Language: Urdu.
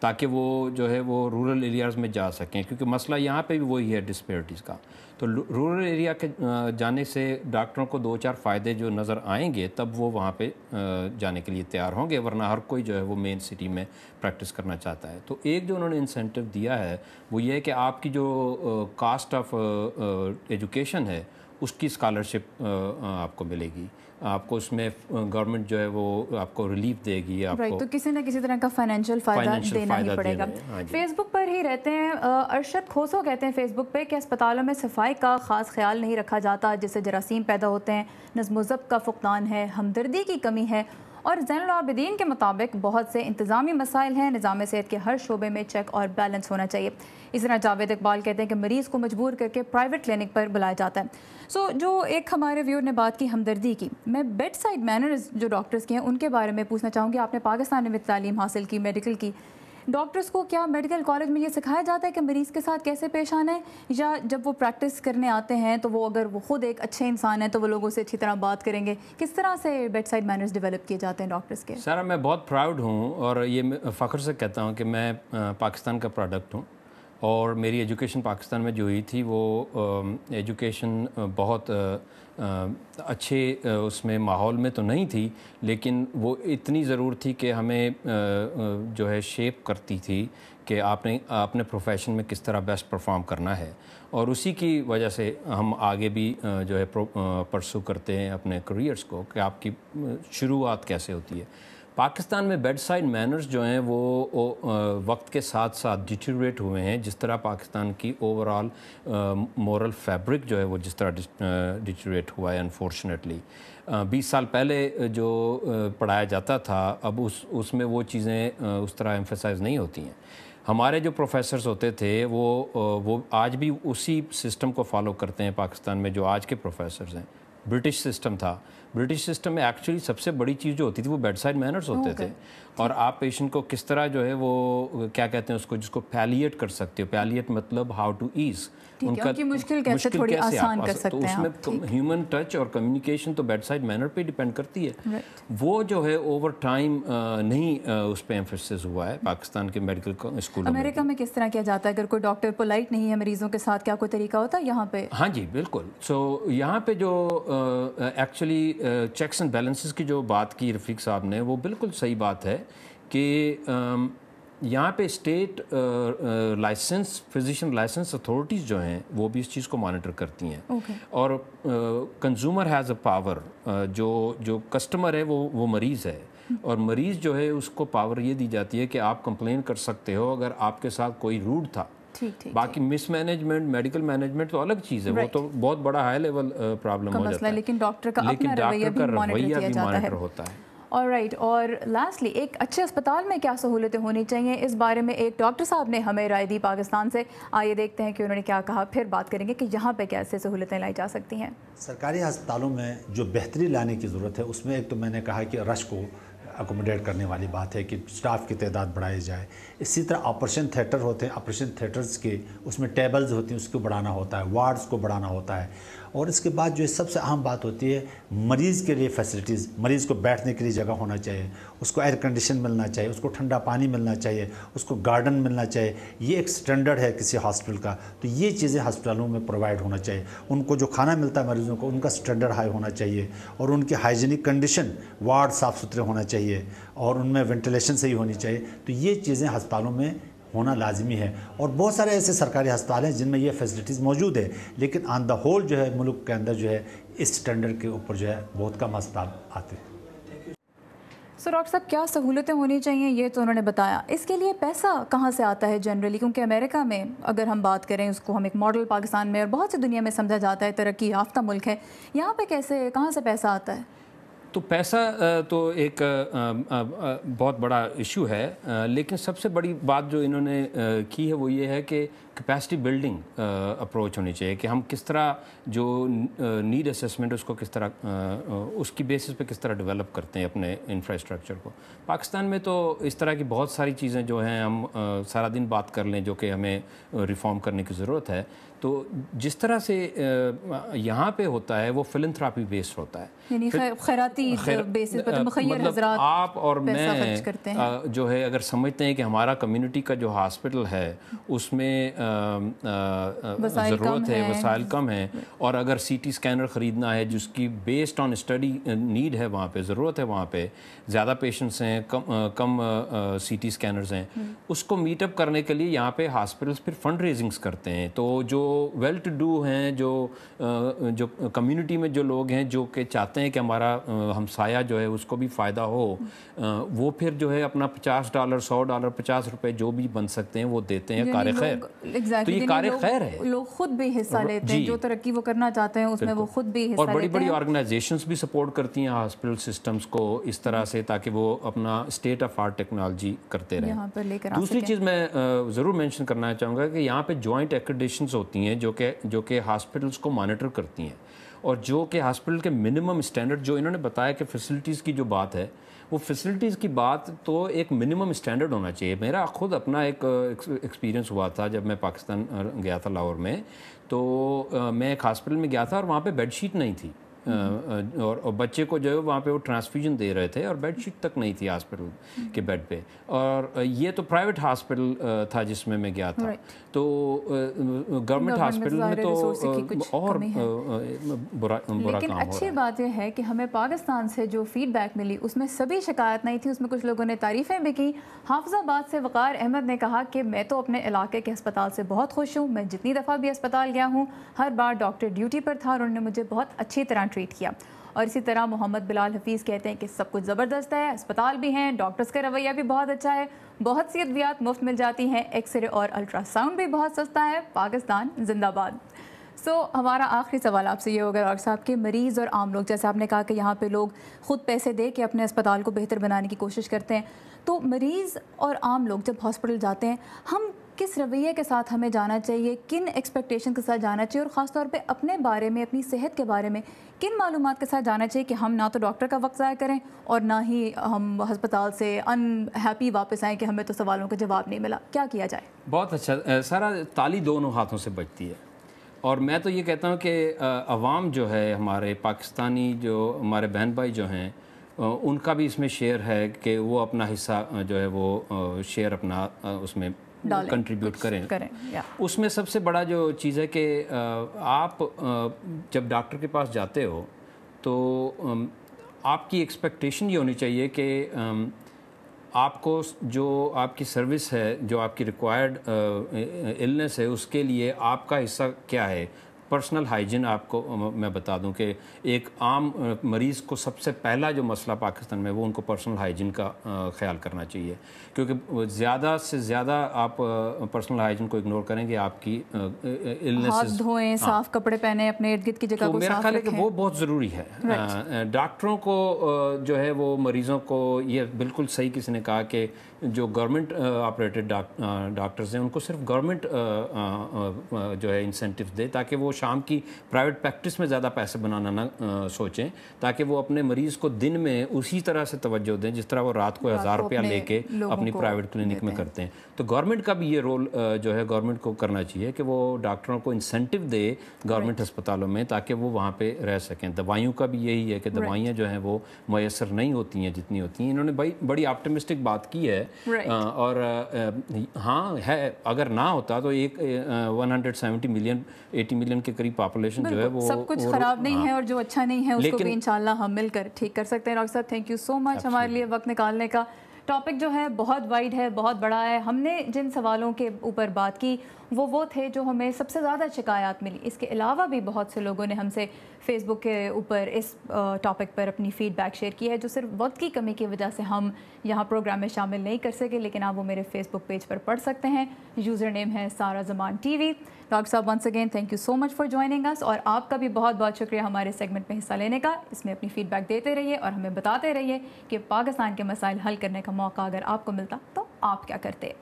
تاکہ وہ جو ہے وہ رورل ایریاز میں جا سکیں، کیونکہ مسئلہ یہاں پہ بھی وہی ہے ڈسپیرٹیز کا. تو رورل ایریا کے جانے سے ڈاکٹروں کو 2-4 فائدے جو نظر آئیں گے تب وہ وہاں پہ جانے کے لیے تیار ہوں گے، ورنہ ہر کوئی جو ہے وہ مین سٹی میں پریکٹس کرنا چاہتا ہے. تو ایک جو انہوں نے انسینٹیو دیا ہے وہ یہ ہے کہ آپ کی جو کاسٹ آف ایجوکیشن ہے اس کی اسکالرشپ آپ کو ملے گی، آپ کو اس میں گورنمنٹ جو ہے وہ آپ کو ریلیف دے گی، آپ کو تو کسی نہ کسی طرح کا فائنینشیل فائدہ دینا ہی پڑے گا. فیس بک پر ہی رہتے ہیں ارشد کھوسو، کہتے ہیں فیس بک پہ کہ اسپتالوں میں صفائی کا خاص خیال نہیں رکھا جاتا جس سے جراثیم پیدا ہوتے ہیں، نظم و ضبط کا فقدان ہے، ہمدردی کی کمی ہے، اور زین العابدین کے مطابق بہت سے انتظامی مسائل ہیں، نظام صحت کے ہر شعبے میں چیک اور بیلنس ہونا چاہیے. اس طرح جاوید اقبال کہتے ہیں کہ مریض کو مجبور کر کے پرائیویٹ کلینک پر بلایا جاتا ہے. جو ایک ہمارے ویور نے بات کی ہمدردی کی، میں بیڈ سائڈ مینرز جو ڈاکٹرز کے ہیں ان کے بارے میں پوچھنا چاہوں گی. آپ نے پاکستان میں تعلیم حاصل کی میڈیکل کی، ڈاکٹرز کو کیا میڈیکل کالج میں یہ سکھایا جاتا ہے کہ مریض کے ساتھ کیسے پیش آنا ہے، یا جب وہ پریکٹس کرنے آتے ہیں تو وہ اگر وہ خود ایک اچھے انسان ہیں تو وہ لوگوں سے اچھی طرح بات کریں گے؟ کس طرح سے بیڈ سائڈ مینرز ڈیولپ کیے جاتے ہیں ڈاکٹرز کے؟ سارا میں بہت پراؤڈ ہوں اور یہ فخر سے کہتا ہوں کہ میں پاکستان کا پروڈکٹ ہوں، اور میری ایجوکیشن پاکستان میں جو ہوئی تھی وہ ایجوکیشن بہت اچھے اس میں ماحول میں تو نہیں تھی، لیکن وہ اتنی ضرور تھی کہ ہمیں جو ہے شیپ کرتی تھی کہ آپ نے اپنے پروفیشن میں کس طرح بیسٹ پرفارم کرنا ہے، اور اسی کی وجہ سے ہم آگے بھی جو ہے پرسو کرتے ہیں اپنے کریئرز کو کہ آپ کی شروعات کیسے ہوتی ہے. پاکستان میں بیڈ سائڈ مینرز جو ہیں وہ وقت کے ساتھ ساتھ ڈیٹیریٹ ہوئے ہیں، جس طرح پاکستان کی اوور آل مورل فیبرک جو ہے وہ جس طرح ڈیٹیریٹ ہوا ہے انفارچونیٹلی. 20 سال پہلے جو پڑھایا جاتا تھا اب اس میں وہ چیزیں اس طرح ایمفیسائز نہیں ہوتی ہیں. ہمارے جو پروفیسرز ہوتے تھے وہ آج بھی اسی سسٹم کو فالو کرتے ہیں پاکستان میں جو آج کے پروفیسرز ہیں. برٹش سسٹم تھا، برٹش سسٹم میں ایکچولی سب سے بڑی چیز جو ہوتی تھی وہ بیڈ سائڈ مینرز ہوتے تھے، اور آپ پیشنٹ کو کس طرح جو ہے وہ کیا کہتے ہیں اس کو، جس کو پیلیٹ کر سکتے ہو. پیلیٹ مطلب ہاؤ ٹو ایز، ان کی مشکل کیسے تھوڑی آسان کر سکتے ہیں. تو اس میں ہیومن ٹچ اور کمیونیکیشن تو بیڈ سائڈ مینر پہ ڈیپینڈ کرتی ہے. وہ جو ہے اوور ٹائم نہیں اس پہ ایمفیسس ہوا ہے پاکستان کے میڈیکل اسکولوں میں. امریکہ میں کس طرح کیا جاتا ہے اگر کوئی ڈاکٹر پولائٹ نہیں ہے مریضوں کے ساتھ، کیا کوئی طریقہ ہوتا ہے یہاں پہ؟ ہاں جی بالکل. یہاں پہ جو ایکچولی چیکس اینڈ بیلنسز کی جو بات کی رفیق صاحب نے، وہ بالکل صحیح بات ہے کہ یہاں پہ state licence physician licence authorities جو ہیں وہ بھی اس چیز کو مانیٹر کرتی ہیں. اور کنزیومر ہیز اے پاور، جو کسٹمر ہے وہ مریض ہے، اور مریض جو ہے اس کو پاور یہ دی جاتی ہے کہ آپ کمپلین کر سکتے ہو اگر آپ کے ساتھ کوئی روڈ تھا. باقی مس مینجمنٹ میڈیکل مینجمنٹ تو الگ چیز ہے، وہ تو بہت بڑا ہائی لیول پرابلم ہو جاتا ہے، لیکن ڈاکٹر کا رویہ بھی مانیٹر ہوتا ہے. آلرائٹ. اور لاسٹلی ایک اچھے اسپتال میں کیا سہولتیں ہونی چاہیے، اس بارے میں ایک ڈاکٹر صاحب نے ہمیں رائے دی پاکستان سے. آئیے دیکھتے ہیں کہ انہوں نے کیا کہا، پھر بات کریں گے کہ یہاں پہ کیسے سہولتیں لائی جا سکتی ہیں. سرکاری ہسپتالوں میں جو بہتری لانے کی ضرورت ہے اس میں ایک تو میں نے کہا کہ رش کو اکوموڈیٹ کرنے والی بات ہے کہ سٹاف کی تعداد بڑھائی جائے. اسی طرح آپریشن تھیٹر ہوتے ہیں، آپریشن تھیٹرز کے اس میں ٹیبلز ہوتی ہیں اس کو بڑھانا ہوتا ہے، وارڈز کو بڑھانا ہوتا ہے. اور اس کے بعد جو سب سے اہم بات ہوتی ہے مریض کے لیے فیسلٹیز، مریض کو بیٹھنے کے لیے جگہ ہونا چاہیے، اس کو ایئر کنڈیشن ملنا چاہیے، اس کو ٹھنڈا پانی ملنا چاہیے، اس کو گارڈن ملنا چاہیے. یہ ایک سٹینڈرڈ ہے کسی ہاسپٹل کا، تو یہ چیزیں ہسپتالوں میں پرووائڈ ہونا چاہیے. ان کو جو کھانا ملتا ہے مریضوں کو ان کا سٹینڈرڈ ہائی ہونا چاہیے، اور ان کی ہائیجینک کنڈیشن، وارڈ صاف ستھرے ہونا چاہیے، اور ان میں وینٹیلیشن صحیح ہونی چاہیے. تو یہ چیزیں ہسپتالوں میں ہونا لازمی ہے. اور بہت سارے ایسے سرکاری ہسپتال ہیں جن میں یہ فیسلٹیز موجود ہے، لیکن آن دا ہول جو ہے ملک کے اندر جو ہے اس سٹینڈرڈ کے اوپر جو ہے بہت کم ہسپتال آتے ہیں. ڈاکٹر صاحب کیا سہولتیں ہونی چاہیے یہ تو انہوں نے بتایا. اس کے لیے پیسہ کہاں سے آتا ہے جنرلی؟ کیونکہ امریکہ میں اگر ہم بات کریں، اس کو ہم ایک ماڈل پاکستان میں اور بہت سی دنیا میں سمجھا جاتا ہے، ترقی یافتہ ملک ہے. یہاں پہ کہاں سے پیسہ آتا ہے؟ تو پیسہ تو ایک بہت بڑا ایشو ہے، لیکن سب سے بڑی بات جو انہوں نے کی ہے وہ یہ ہے کہ کیپیسٹی بلڈنگ اپروچ ہونی چاہیے کہ ہم کس طرح جو نیڈ اسیسمنٹ اس کو کس طرح اس کی بیسس پہ کس طرح ڈیولپ کرتے ہیں اپنے انفراسٹرکچر کو. پاکستان میں تو اس طرح کی بہت ساری چیزیں جو ہیں ہم سارا دن بات کر لیں جو کہ ہمیں ریفارم کرنے کی ضرورت ہے. تو جس طرح سے یہاں پہ ہوتا ہے وہ فلنتھراپی بیسڈ ہوتا ہے، یعنی خیراتی بیسس پر مخیر حضرات آپ اور پیسہ میں خرچ کرتے ہیں. جو ہے اگر سمجھتے ہیں کہ ہمارا کمیونٹی کا جو ہاسپٹل ہے اس میں ضرورت ہے, وسائل کم ہیں, اور اگر سی ٹی اسکینر خریدنا ہے جس کی بیسڈ آن اسٹڈی نیڈ ہے, وہاں پہ ضرورت ہے, وہاں پہ زیادہ پیشنٹس ہیں, کم سی ٹی اسکینرز ہیں, اس کو میٹ اپ کرنے کے لیے یہاں پہ ہاسپٹلس پھر فنڈ ریزنگس کرتے ہیں. تو جو ویل ٹو ڈو ہیں, جو کمیونٹی میں جو لوگ ہیں جو کہ چاہتے ہیں کہ ہمارا ہمسایہ جو ہے اس کو بھی فائدہ ہو, وہ پھر جو ہے اپنا $50 $100 $50 جو بھی بن سکتے ہیں وہ دیتے ہیں. کار خیر, تو یہ کار خیر ہے, لوگ خود بھی حصہ لیتے ہیں, جو ترقی وہ کرنا چاہتے ہیں اس میں وہ خود بھی حصہ لیتے ہیں. اور بڑی بڑی آرگنائزیشنز بھی سپورٹ کرتی ہیں ہاسپٹل سسٹمز کو اس طرح سے تاکہ وہ اپنا اسٹیٹ آف آرٹ ٹیکنالوجی کرتے رہیں. دوسری چیز میں ضرور مینشن کرنا چاہوں گا کہ یہاں پہ جوائنٹ ایکریڈیشنز ہوتی ہیں جو کہ ہاسپٹلس کو مانیٹر کرتی ہیں, اور جو کہ ہاسپٹل کے منیمم اسٹینڈرڈ, جو انہوں نے بتایا کہ فیسلٹیز کی جو بات ہے, وہ فیسلٹیز کی بات تو ایک منیمم اسٹینڈرڈ ہونا چاہیے. میرا خود اپنا ایک ایکسپیرینس ہوا تھا جب میں پاکستان گیا تھا لاہور میں, تو میں ایک ہاسپٹل میں گیا تھا اور وہاں پہ بیڈ شیٹ نہیں تھی, اور بچے کو جو ہے وہاں پہ وہ ٹرانسفیوژن دے رہے تھے اور بیڈ شیٹ تک نہیں تھی ہاسپٹل کے بیڈ پہ, اور یہ تو پرائیویٹ ہاسپٹل تھا جس میں گیا تھا. تو گورنمنٹ ہاسپٹل میں تو اور برا کام ہو رہا ہے. لیکن اچھی بات یہ ہے کہ ہمیں پاکستان سے جو فیڈ بیک ملی اس میں سبھی شکایت نہیں تھی, اس میں کچھ لوگوں نے تعریفیں بھی کی. حافظ آباد سے وقار احمد نے کہا کہ میں تو اپنے علاقے کے ہسپتال سے بہت خوش ہوں, میں جتنی دفعہ بھی ہسپتال گیا ہوں ہر بار ڈاکٹر ڈیوٹی پر تھا اور انہوں نے مجھے بہت اچھی طرح ٹریٹ کیا. اور اسی طرح محمد بلال حفیظ کہتے ہیں کہ سب کچھ زبردست ہے, اسپتال بھی ہیں, ڈاکٹرز کا رویہ بھی بہت اچھا ہے, بہت سی ادویات مفت مل جاتی ہیں, ایکس رے اور الٹرا ساؤنڈ بھی بہت سستا ہے, پاکستان زندہ باد. ہمارا آخری سوال آپ سے یہ ہوگا ڈاکٹر صاحب کہ مریض اور عام لوگ, جیسے آپ نے کہا کہ یہاں پہ لوگ خود پیسے دے کے اپنے اسپتال کو بہتر بنانے کی کوشش کرتے ہیں, تو مریض اور عام لوگ جب ہاسپٹل جاتے ہیں ہم کس رویے کے ساتھ ہمیں جانا چاہیے, کن ایکسپیکٹیشن کے ساتھ جانا چاہیے, اور خاص طور پہ اپنے بارے میں, اپنی صحت کے بارے میں کن معلومات کے ساتھ جانا چاہیے کہ ہم نہ تو ڈاکٹر کا وقت ضائع کریں اور نہ ہی ہم ہسپتال سے ان ہیپی واپس آئیں کہ ہمیں تو سوالوں کا جواب نہیں ملا. کیا کیا جائے؟ بہت اچھا. سارا تالی دونوں ہاتھوں سے بجتی ہے, اور میں تو یہ کہتا ہوں کہ عوام جو ہے, ہمارے پاکستانی جو ہمارے بہن بھائی جو ہیں, ان کا بھی اس میں شیئر ہے کہ وہ اپنا حصہ جو ہے وہ شیئر اپنا اس میں کنٹریبیوٹ کریں. اس میں سب سے بڑا جو چیز ہے کہ آپ جب ڈاکٹر کے پاس جاتے ہو تو آپ کی ایکسپیکٹیشن یہ ہونی چاہیے کہ آپ کو جو آپ کی سروس ہے, جو آپ کی ریکوائرڈ النس ہے, اس کے لیے آپ کا حصہ کیا ہے. پرسنل ہائیجین آپ کو میں بتا دوں کہ ایک عام مریض کو سب سے پہلا جو مسئلہ پاکستان میں وہ ان کو پرسنل ہائیجین کا خیال کرنا چاہیے, کیونکہ زیادہ سے زیادہ آپ پرسنل ہائیجین کو اگنور کریں گے, آپ کی ہاتھ دھوئیں, صاف کپڑے پہنیں, اپنے ارد گرد کی جگہ کو صاف رکھیں. وہ بہت ضروری ہے. ڈاکٹروں کو جو ہے وہ مریضوں کو, یہ بالکل صحیح کسی نے کہا کہ جو گورنمنٹ آپریٹڈ ڈاکٹرز ہیں ان کو صرف گورنمنٹ جو ہے انسینٹیو دے, تاکہ وہ شام کی پرائیویٹ پریکٹس میں زیادہ پیسے بنانا نہ سوچیں, تاکہ وہ اپنے مریض کو دن میں اسی طرح سے توجہ دیں جس طرح وہ رات کو $1000 لے کے اپنی پرائیویٹ کلینک میں کرتے ہیں. تو گورنمنٹ کا بھی یہ رول جو ہے گورنمنٹ کو کرنا چاہیے کہ وہ ڈاکٹروں کو انسینٹیو دے گورنمنٹ ہسپتالوں میں, تاکہ وہ وہاں پہ رہ سکیں. دوائیوں کا بھی یہی ہے کہ دوائیاں جو ہیں وہ میسر نہیں ہوتی ہیں جتنی ہوتی ہیں. انہوں نے بڑی آپٹمسٹک بات کی ہے, اور ہاں ہے, اگر نہ ہوتا تو ایک 170 ملین 80 ملین کے قریب پاپولیشن جو ہے وہ سب کچھ خراب نہیں ہے, اور جو اچھا نہیں ہے اس کو بھی انشاءاللہ ہم مل کر ٹھیک کر سکتے ہیں. ڈاکٹر صاحب تھینک یو سو مچ ہمارے لیے وقت نکالنے کا. ٹاپک جو ہے بہت وائڈ ہے, بہت بڑا ہے. ہم نے جن سوالوں کے اوپر بات کی وہ تھے جو ہمیں سب سے زیادہ شکایات ملی. اس کے علاوہ بھی بہت سے لوگوں نے ہم سے فیس بک کے اوپر اس ٹاپک پر اپنی فیڈ بیک شیئر کی ہے, جو صرف وقت کی کمی کی وجہ سے ہم یہاں پروگرام میں شامل نہیں کر سکے, لیکن آپ وہ میرے فیس بک پیج پر پڑھ سکتے ہیں. یوزر نیم ہے Sara Zaman TV. Doctor صاحب once again thank you so much for joining اس, اور آپ کا بھی بہت بہت شکریہ ہمارے سیگمنٹ میں حصہ لینے کا. اس میں اپنی فیڈ بیک دیتے رہیے اور ہمیں بتاتے رہیے کہ پاکستان کے مسائل حل کرنے کا موقع اگر آپ کو ملتا تو آپ کیا کرتے.